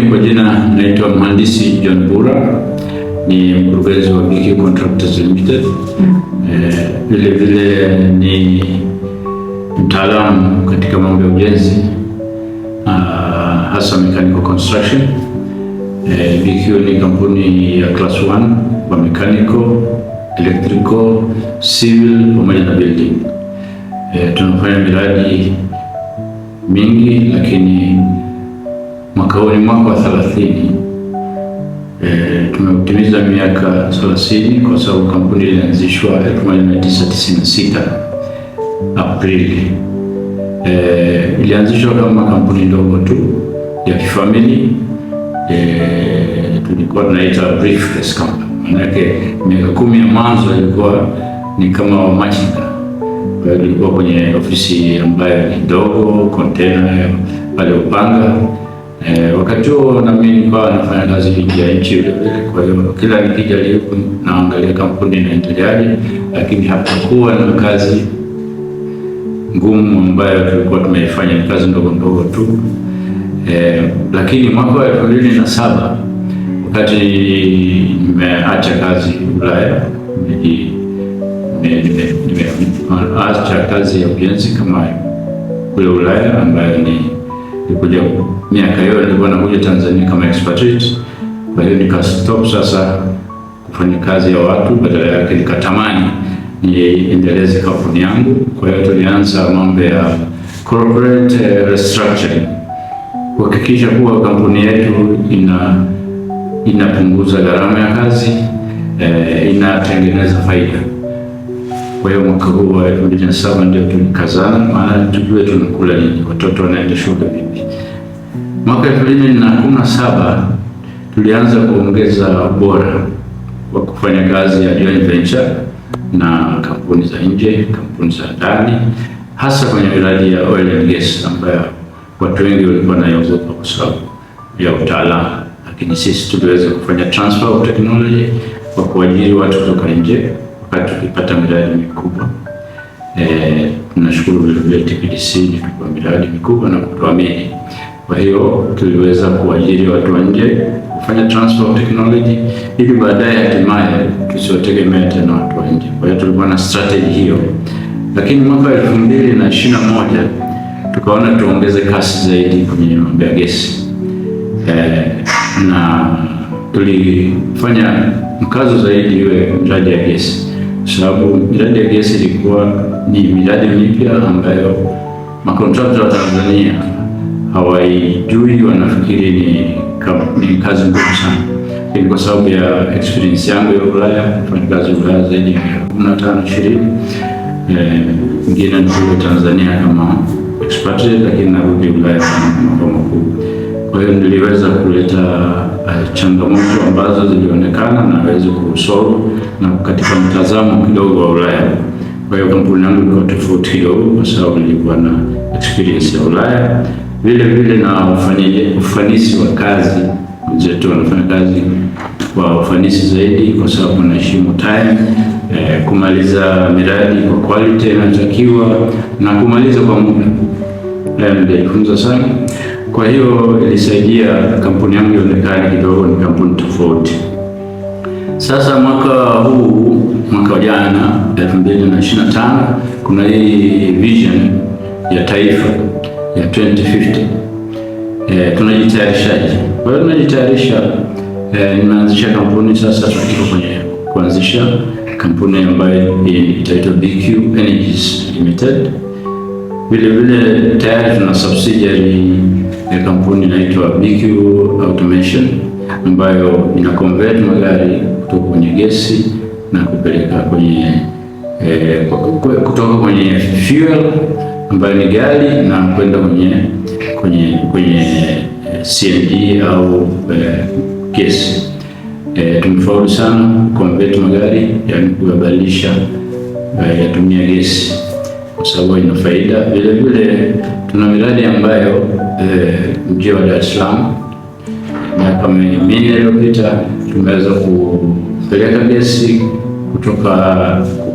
Mimi kwa jina naitwa Mhandisi John Bura, ni mkurugenzi wa BQ Contractors Limited. Vile vile ni mtaalamu katika mambo ya ujenzi, hasa mechanical construction. BQ ni kampuni ya class 1 kwa mechanical, electrical, civil pamoja na building. Tunafanya miradi mingi, lakini mwaka huu ni mwaka wa 30. Tumetimiza miaka 30 kwa sababu kampuni ilianzishwa 1996 Aprili. Ilianzishwa kama kampuni ndogo tu ya kifamili. Tulikuwa tunaita briefcase company. Manake miaka 10 ya mwanzo ilikuwa ni kama wamachinga. Ilikuwa kwenye ofisi ambayo ni ndogo, container pale Upanga. Wakati huo na mimi nilikuwa nafanya kazi ya nchi ile. Kwa hiyo kila nikija leo naangalia kampuni inaendeleaje, lakini hapakuwa na kazi ngumu ambayo tulikuwa tumeifanya, ni kazi ndogo ndogo tu. Lakini mwaka wa 2007 wakati nimeacha kazi Ulaya, nimeacha kazi ya ujenzi kama kule Ulaya, ambayo nilikuja miaka hiyo nilikuwa nakuja Tanzania kama expatriate. Kwa hiyo nikastop sasa kufanya kazi ya watu, badala yake nikatamani niendeleze kampuni yangu. Kwa hiyo tulianza mambo ya corporate restructuring, kuhakikisha kuwa kampuni yetu inapunguza gharama ya kazi, inatengeneza faida. Kwa hiyo mwaka huu wa 2007 ndio tulikazana, maana tujue tunakula nini, watoto wanaenda shule vipi. Mwaka 2017 tulianza kuongeza ubora wa kufanya kazi ya joint venture na kampuni za nje, kampuni za ndani, hasa kwenye miradi ya oil and gas ambayo watu wengi walikuwa naiogopa kwa sababu ya utaalamu, lakini sisi tuliweza kufanya transfer of technology kwa kuajiri watu kutoka nje wakati tukipata miradi mikubwa. Tunashukuru vile vile TPDC kwa miradi mikubwa na kutuamini. Kwa hiyo tuliweza kuajiri watu wa nje kufanya transfer of technology ili baadaye hatimaye tusiwategemee tena watu wa nje. Kwa hiyo tulikuwa na strategy hiyo. Lakini mwaka 2021 tukaona tuongeze kasi zaidi kwenye mambo ya gesi. Na tulifanya mkazo zaidi iwe miradi ya gesi, kwa sababu miradi ya gesi ilikuwa ni miradi mipya ambayo makontrakta wa Tanzania hawaijui, wanafikiri ni kazi ngumu sana. Lakini kwa sababu ya experience yangu ya Ulaya, kufanya kazi Ulaya zaidi ya 15-20, ingine nilikuwa Tanzania kama expatriate, lakini narudi Ulaya kama mambo makubwa. Kwa hiyo niliweza kuleta changamoto ambazo zilionekana na naweza kusolve na katika mtazamo kidogo wa Ulaya. Kwa hiyo kampuni yangu ilikuwa tofauti kidogo kwa sababu nilikuwa na experience ya Ulaya. Vile vile na ufanisi wa kazi, wenzetu wanafanya kazi kwa ufanisi zaidi kwa sababu wanaheshimu time, kumaliza miradi kwa quality inayotakiwa na kumaliza kwa muda. Nilijifunza sana. Kwa hiyo ilisaidia kampuni yangu ionekane kidogo ni kampuni tofauti. Sasa mwaka jana 2025 kuna hii vision ya taifa ya 2050. Tunajitayarishaje? Kwa hiyo tunajitayarisha, nimeanzisha kampuni sasa, tuko kwenye kuanzisha kampuni ambayo itaitwa BQ Energies Limited. Vile vile tayari tuna subsidiary ya kampuni inaitwa BQ Automation ambayo ina convert magari kutoka kwenye gesi na kupeleka kwenye kutoka kwenye fuel ambayo ni gari na kwenda kwenye CNG au gesi. Tumefaulu sana convert magari, yani kubadilisha yatumia gesi kwa sababu ina faida. Vile vile tuna miradi ambayo mji wa Dar es Salaam miaka minne iliyopita tumeweza kupeleka gesi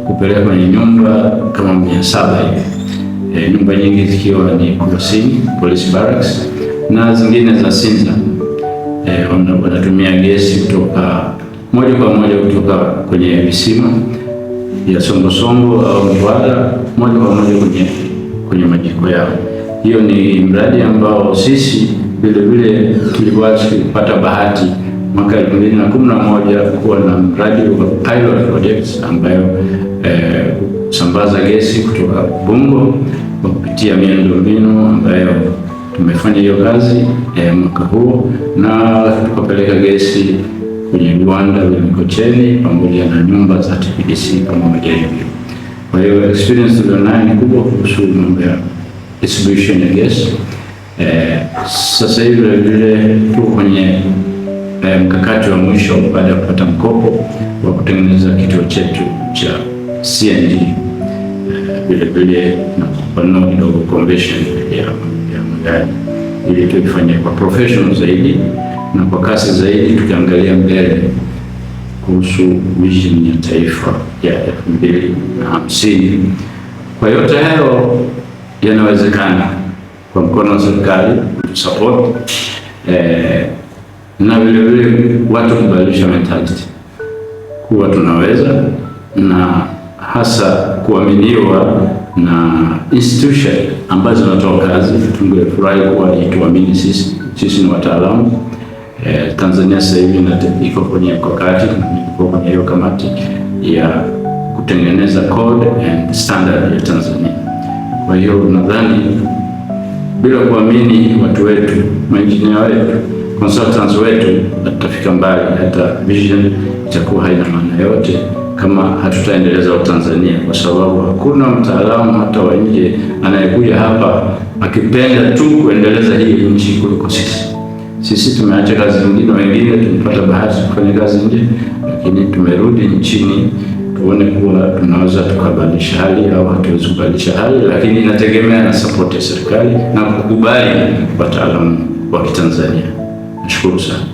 kupeleka kwenye nyumba kama 700 hivi, nyumba nyingi zikiwa ni Kurasini Police Barracks na zingine za Sinza. wanatumia gesi kutoka moja kwa moja kutoka kwenye visima ya Songosongo au Mtwara moja kwa moja kwenye majiko yao. Hiyo ni mradi ambao sisi vile vile tulipata bahati mwaka 2011 kuwa na mradi wa pilot projects ambayo sambaza gesi kutoka Bungo kwa kupitia miundombinu ambayo tumefanya hiyo kazi mwaka huo, na tukapeleka gesi kwenye viwanda vya Mikocheni pamoja na nyumba za TPDC kama majaribio. Kwa hiyo experience tulionayo ni kubwa kuhusu mambo ya distribution ya gesi. Sasa hivi vile vile tuko kwenye mkakati wa mwisho baada ya kupata mkopo wa kutengeneza kituo chetu cha CNG, vile vile na kupanua kidogo conversion ya magari ili tuifanye kwa professional zaidi na kwa kasi zaidi, tukiangalia mbele kuhusu vision ya taifa ya 2050. Kwa yote hayo yanawezekana kwa mkono wa serikali support, na vile vile watu kubadilisha mentality kuwa tunaweza, na hasa kuaminiwa na institution ambazo zinatoa kazi. Tungefurahi kuwa ituamini sisi ni wataalamu. Tanzania sasa hivi iko kwenye mkakati, iko kwenye hiyo kamati ya kutengeneza code and standard ya Tanzania. Kwa hiyo nadhani bila kuamini watu wetu, maengineer wetu, consultants wetu, tutafika mbali. Hata vision itakuwa haina maana yote kama hatutaendeleza Tanzania, kwa sababu hakuna mtaalamu hata wa nje anayekuja hapa akipenda tu kuendeleza hii nchi kuliko sisi. Sisi tumeacha kazi nyingine, wengine tumepata bahati kufanya kazi nje, lakini tumerudi nchini tuone kuwa tunaweza tukabadilisha hali au hatuwezi kubadilisha hali, lakini inategemea na support ya serikali na kukubali wataalamu wa Kitanzania. Nashukuru sana.